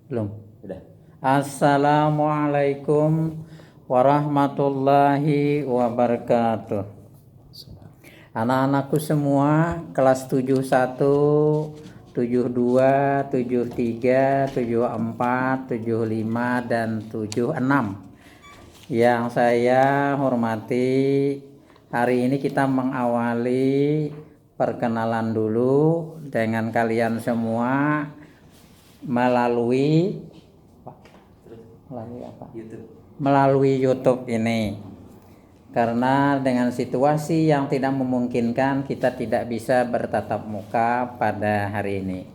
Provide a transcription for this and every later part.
Belum. Udah. Assalamualaikum warahmatullahi wabarakatuh. Anak-anakku semua kelas 71, 72, 73, 74, 75 dan 76 yang saya hormati. Hari ini kita mengawali perkenalan dulu dengan kalian semua melalui YouTube ini, karena dengan situasi yang tidak memungkinkan kita tidak bisa bertatap muka pada hari ini.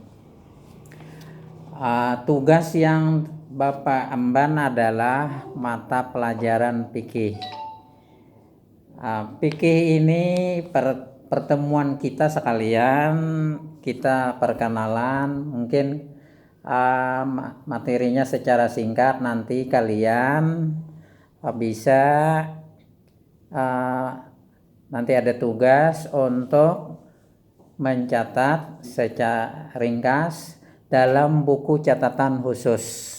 Tugas yang Bapak emban adalah mata pelajaran fikih. Fikih ini pertemuan kita sekalian, kita perkenalan, mungkin materinya secara singkat. Nanti kalian bisa nanti ada tugas untuk mencatat secara ringkas dalam buku catatan khusus.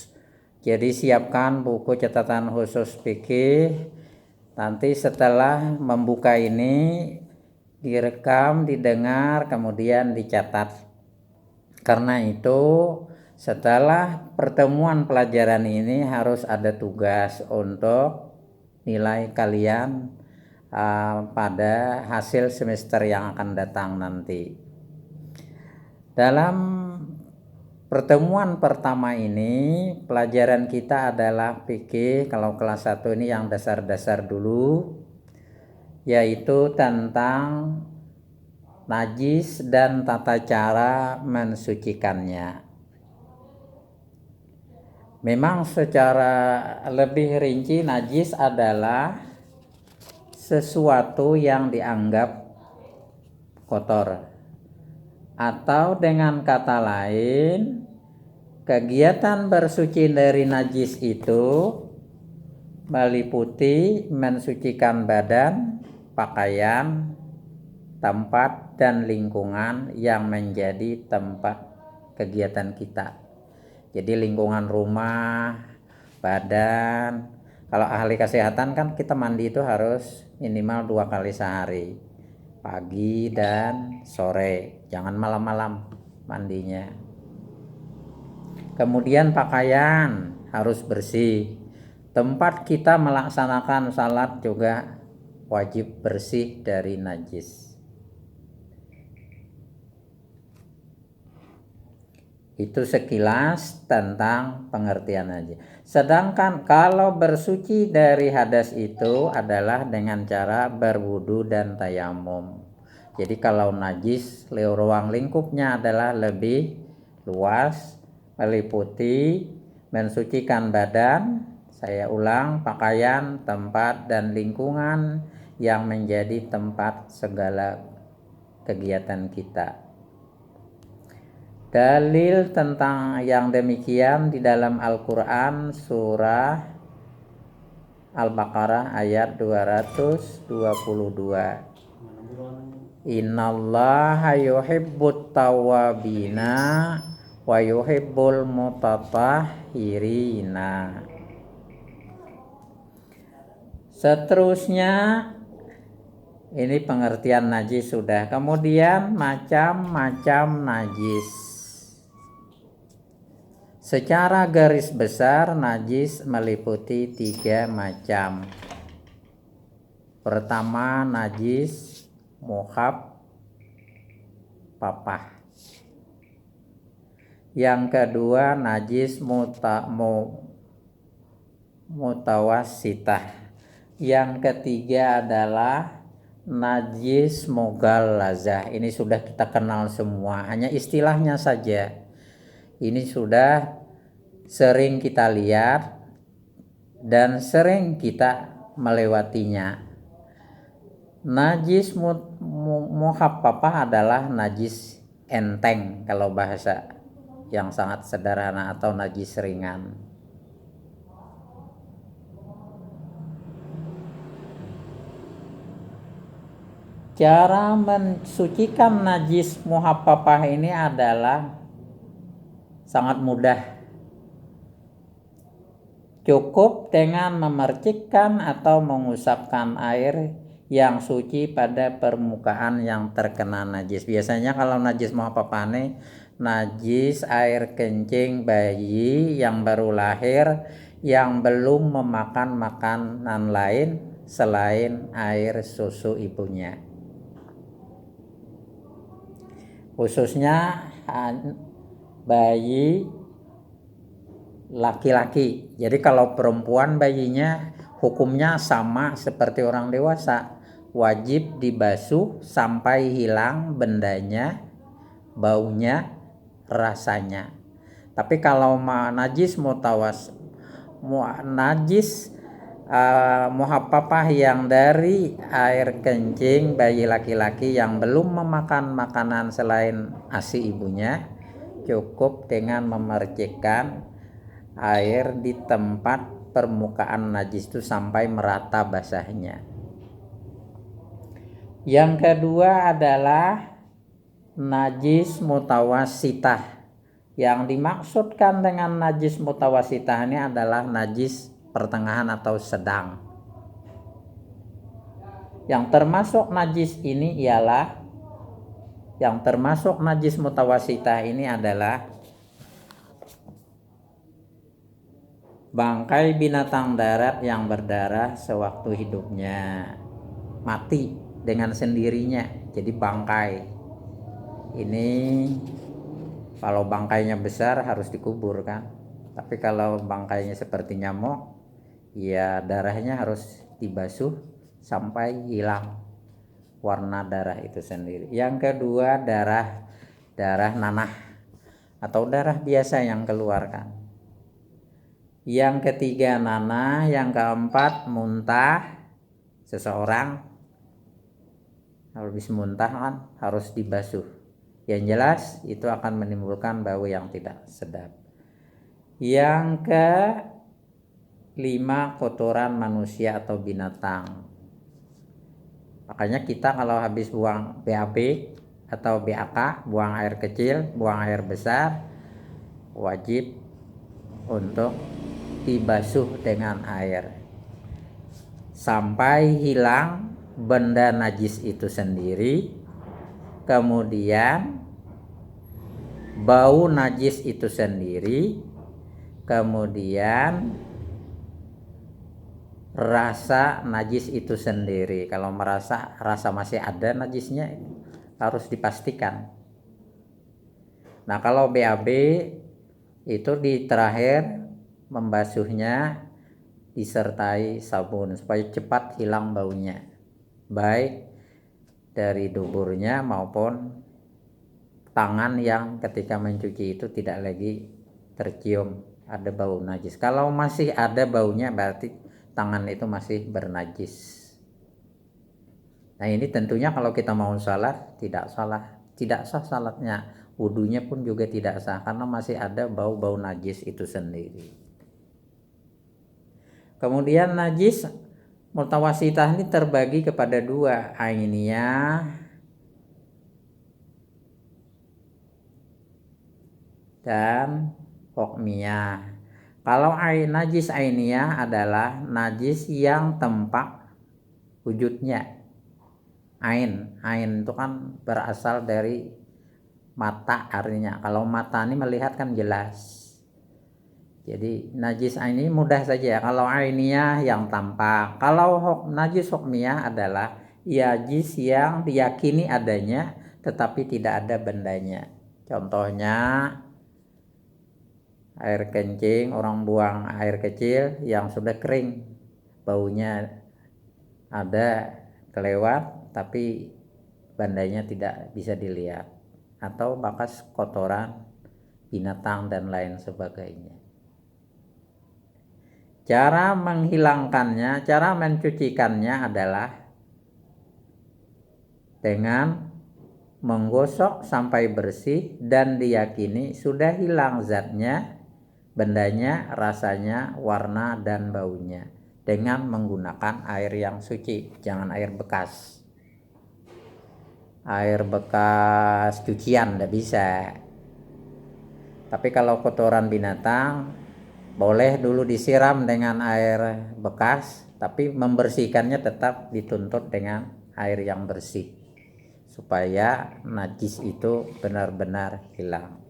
Jadi siapkan buku catatan khusus fikih. Nanti setelah membuka ini direkam, didengar, kemudian dicatat. Karena itu setelah pertemuan pelajaran ini harus ada tugas untuk nilai kalian pada hasil semester yang akan datang nanti. Dalam pertemuan pertama ini pelajaran kita adalah fikih. Kalau kelas 1 ini yang dasar-dasar dulu, yaitu tentang najis dan tata cara mensucikannya. Memang secara lebih rinci, najis adalah sesuatu yang dianggap kotor, atau dengan kata lain, kegiatan bersuci dari najis itu meliputi mensucikan badan, pakaian, tempat dan lingkungan yang menjadi tempat kegiatan kita. Jadi lingkungan rumah, badan. Kalau ahli kesehatan kan kita mandi itu harus minimal 2 kali sehari, pagi dan sore, jangan malam-malam mandinya. Kemudian pakaian harus bersih. Tempat kita melaksanakan salat juga wajib bersih dari najis. Itu sekilas tentang pengertian najis. Sedangkan kalau bersuci dari hadas itu adalah dengan cara berwudu dan tayamum. Jadi kalau najis, ruang lingkupnya adalah lebih luas, meliputi mensucikan badan, saya ulang, pakaian, tempat dan lingkungan yang menjadi tempat segala kegiatan kita. Dalil tentang yang demikian di dalam Al-Quran surah Al-Baqarah ayat 222. Innallaha yuhibbut tawwabina wa yuhibbul mutatahhirina. Seterusnya ini pengertian najis sudah. Kemudian macam-macam najis. Secara garis besar najis meliputi 3 macam. Pertama, najis mukhaffafah. Yang kedua, najis mutawassitah. Yang ketiga adalah najis mughallazah. Ini sudah kita kenal semua, hanya istilahnya saja. Ini sudah sering kita lihat dan sering kita melewatinya. Najis mukhaffafah adalah najis enteng kalau bahasa yang sangat sederhana, atau najis ringan. Cara mensucikan najis muhaffafah ini adalah sangat mudah. Cukup dengan memercikkan atau mengusapkan air yang suci pada permukaan yang terkena najis. Biasanya kalau najis muhafafane, najis air kencing bayi yang baru lahir yang belum memakan makanan lain selain air susu ibunya. Khususnya bayi laki-laki. Jadi kalau perempuan bayinya hukumnya sama seperti orang dewasa, wajib dibasuh sampai hilang bendanya, baunya, rasanya. Tapi kalau najis muhafafah yang dari air kencing bayi laki-laki yang belum memakan makanan selain ASI ibunya, cukup dengan memercikkan air di tempat permukaan najis itu sampai merata basahnya. Yang kedua adalah najis mutawasitah. Yang dimaksudkan dengan najis mutawasitah ini adalah najis pertengahan atau sedang. Yang termasuk najis mutawasitah ini adalah bangkai binatang darat yang berdarah sewaktu hidupnya, mati dengan sendirinya, jadi bangkai. Ini kalau bangkainya besar harus dikubur kan, tapi kalau bangkainya seperti nyamuk, ya darahnya harus dibasuh sampai hilang warna darah itu sendiri. Yang kedua darah nanah atau darah biasa yang keluarkan. Yang ketiga nanah, yang keempat muntah. Seseorang habis muntah kan harus dibasuh. Yang jelas itu akan menimbulkan bau yang tidak sedap. Yang kelima kotoran manusia atau binatang. Makanya kita kalau habis buang BAB atau BAK, buang air kecil, buang air besar, wajib untuk dibasuh dengan air sampai hilang benda najis itu sendiri, kemudian bau najis itu sendiri, kemudian rasa najis itu sendiri. Kalau merasa rasa masih ada najisnya harus dipastikan. Nah kalau BAB itu di terakhir membasuhnya disertai sabun supaya cepat hilang baunya, baik dari duburnya maupun tangan yang ketika mencuci itu tidak lagi tercium ada bau najis. Kalau masih ada baunya berarti tangan itu masih bernajis. Nah ini tentunya kalau kita mau salat tidak sah salatnya, wudunya pun juga tidak sah karena masih ada bau-bau najis itu sendiri. Kemudian najis mutawasitah ini terbagi kepada dua, ainiyah dan hukmiyah. Kalau najis ainiyah adalah najis yang tampak wujudnya. Ain itu kan berasal dari mata artinya. Kalau mata ini melihat kan jelas. Jadi najis ini mudah saja. Kalau ainiyah yang tampak. Kalau najis hukmiyah adalah najis yang diyakini adanya tetapi tidak ada bendanya. Contohnya air kencing, orang buang air kecil yang sudah kering, baunya ada kelewat tapi bendanya tidak bisa dilihat, atau bekas kotoran binatang dan lain sebagainya. Cara menghilangkannya, cara mencucikannya adalah dengan menggosok sampai bersih dan diyakini sudah hilang zatnya, bendanya, rasanya, warna dan baunya dengan menggunakan air yang suci, jangan air bekas. Air bekas cucian tidak bisa. Tapi kalau kotoran binatang boleh dulu disiram dengan air bekas, tapi membersihkannya tetap dituntut dengan air yang bersih supaya najis itu benar-benar hilang.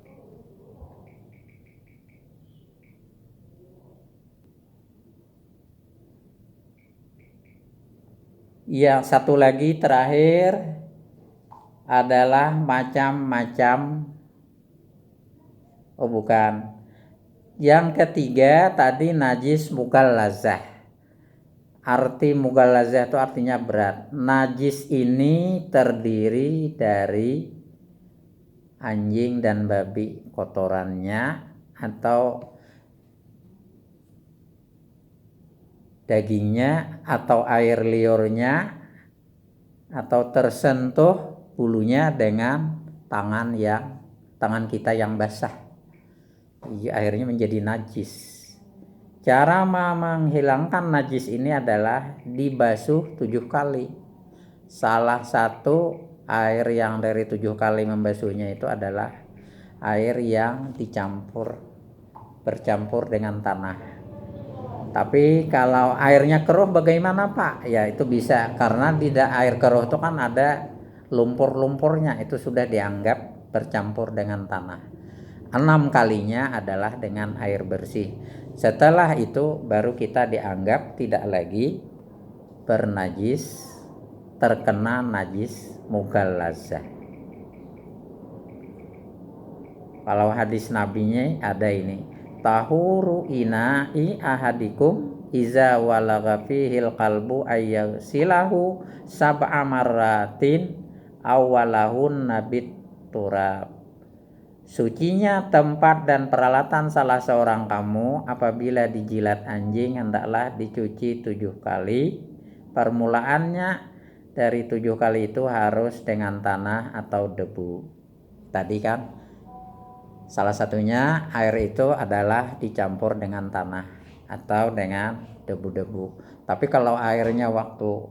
Yang satu lagi terakhir adalah macam-macam. Oh bukan. Yang ketiga tadi najis mughallazah. Arti mughallazah itu artinya berat. Najis ini terdiri dari anjing dan babi, kotorannya atau dagingnya atau air liurnya atau tersentuh bulunya dengan tangan kita yang basah. Akhirnya menjadi najis. Cara menghilangkan najis ini adalah dibasuh 7 kali. Salah satu air yang dari 7 kali membasuhnya itu adalah air yang bercampur dengan tanah. Tapi kalau airnya keruh bagaimana Pak? Ya itu bisa, karena tidak air keruh itu kan ada lumpur-lumpurnya, itu sudah dianggap bercampur dengan tanah. 6 kalinya adalah dengan air bersih. Setelah itu baru kita dianggap tidak lagi bernajis, terkena najis mughallazah. Kalau hadis nabinya ada ini, tahuru ina'i ahadikum iza walagha fihil qalbu ayyasilahu sab'a marratin awwalahun nabit turab. Sucinya tempat dan peralatan salah seorang kamu apabila dijilat anjing hendaklah dicuci 7 kali. Permulaannya dari 7 kali itu harus dengan tanah atau debu. Tadi kan salah satunya air itu adalah dicampur dengan tanah atau dengan debu-debu. Tapi kalau airnya waktu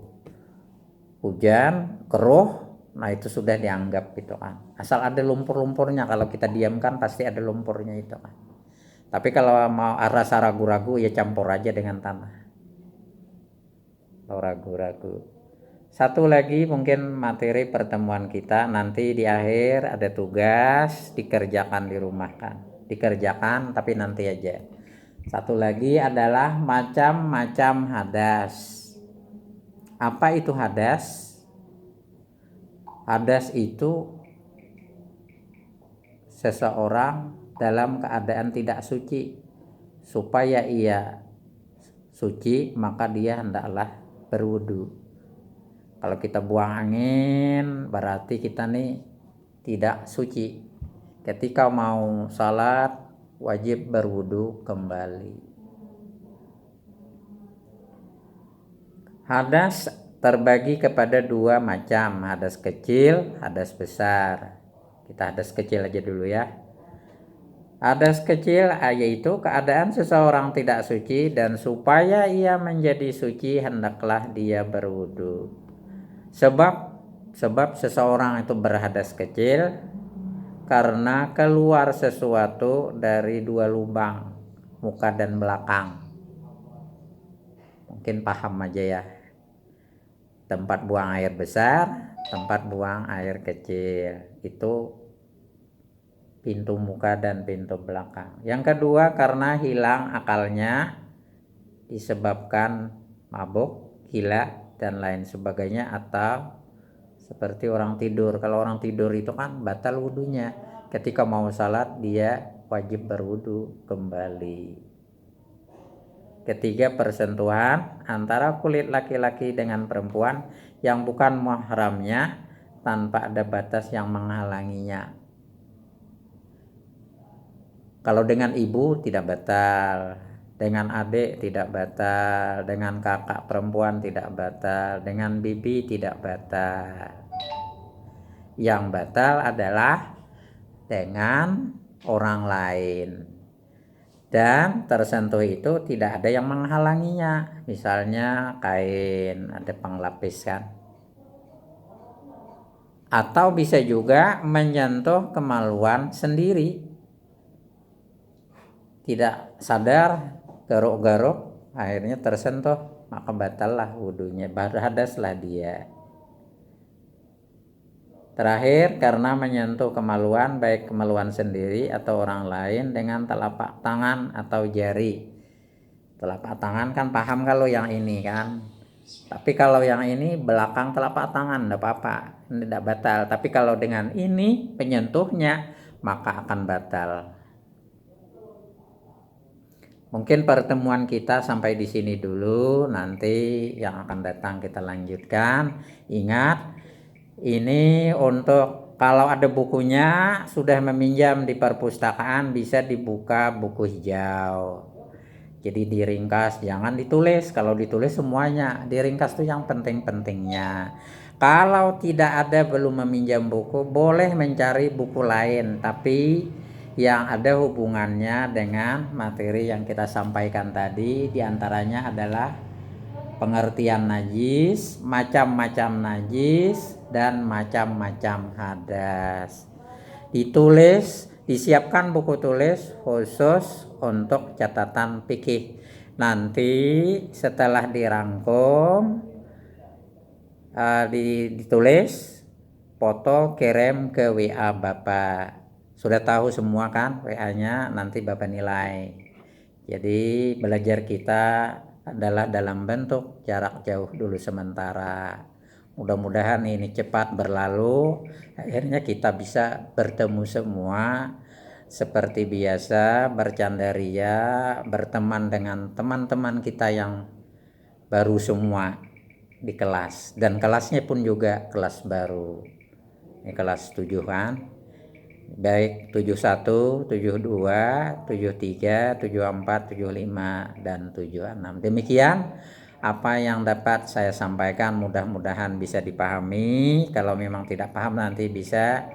hujan keruh, nah itu sudah dianggap gitu kan. Asal ada lumpur-lumpurnya, kalau kita diamkan pasti ada lumpurnya itu kan. Tapi kalau mau rasa ragu-ragu ya campur aja dengan tanah. Kalau ragu-ragu. Satu lagi mungkin materi pertemuan kita nanti di akhir ada tugas dikerjakan di rumah kan. Dikerjakan tapi nanti aja. Satu lagi adalah macam-macam hadas. Apa itu hadas? Hadas itu seseorang dalam keadaan tidak suci. Supaya ia suci maka dia hendaklah berwudu. Kalau kita buang angin berarti kita nih tidak suci. Ketika mau salat wajib berwudu kembali. Hadas terbagi kepada 2 macam, hadas kecil, hadas besar. Kita hadas kecil aja dulu ya. Hadas kecil yaitu keadaan seseorang tidak suci dan supaya ia menjadi suci hendaklah dia berwudu. Sebab seseorang itu berhadas kecil karena keluar sesuatu dari 2 lubang, muka dan belakang. Mungkin paham aja ya. Tempat buang air besar, tempat buang air kecil. Itu pintu muka dan pintu belakang. Yang kedua karena hilang akalnya disebabkan mabuk, gila dan lain sebagainya, atau seperti orang tidur. Kalau orang tidur itu kan batal wudunya. Ketika mau salat dia wajib berwudu kembali. Ketiga, persentuhan antara kulit laki-laki dengan perempuan yang bukan mahramnya tanpa ada batas yang menghalanginya. Kalau dengan ibu tidak batal, dengan adik tidak batal, dengan kakak perempuan tidak batal, dengan bibi tidak batal. Yang batal adalah dengan orang lain. Dan tersentuh itu tidak ada yang menghalanginya. Misalnya kain, ada penglapis kan. Atau bisa juga menyentuh kemaluan sendiri. tidak sadar, garuk-garuk, akhirnya tersentuh, maka batallah wudunya, berhadaslah dia. Terakhir, karena menyentuh kemaluan, baik kemaluan sendiri atau orang lain dengan telapak tangan atau jari. Telapak tangan kan paham kalau yang ini kan. Tapi kalau yang ini belakang telapak tangan enggak apa-apa, tidak batal. Tapi kalau dengan ini penyentuhnya maka akan batal. Mungkin pertemuan kita sampai di sini dulu, nanti yang akan datang kita lanjutkan. Ingat, ini untuk kalau ada bukunya sudah meminjam di perpustakaan bisa dibuka buku hijau. Jadi diringkas, jangan ditulis. Kalau ditulis semuanya, diringkas tuh yang penting-pentingnya. Kalau tidak ada belum meminjam buku, boleh mencari buku lain, tapi yang ada hubungannya dengan materi yang kita sampaikan tadi. Diantaranya adalah pengertian najis, macam-macam najis, dan macam-macam hadas. Ditulis, disiapkan buku tulis khusus untuk catatan fikih. Nanti setelah dirangkum, ditulis, foto, kirim ke WA Bapak. Sudah tahu semua kan WA-nya, nanti Bapak nilai. Jadi belajar kita adalah dalam bentuk jarak jauh dulu sementara. Mudah-mudahan ini cepat berlalu, akhirnya kita bisa bertemu semua seperti biasa, bercandaria, berteman dengan teman-teman kita yang baru semua di kelas. Dan kelasnya pun juga kelas baru. Ini kelas 7 kan. Baik 71, 72, 73, 74, 75, dan 76. Demikian apa yang dapat saya sampaikan, mudah-mudahan bisa dipahami. Kalau memang tidak paham nanti bisa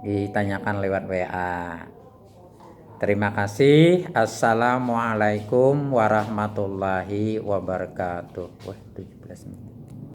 ditanyakan lewat WA. Terima kasih. Assalamualaikum warahmatullahi wabarakatuh. Wah, 17 menit.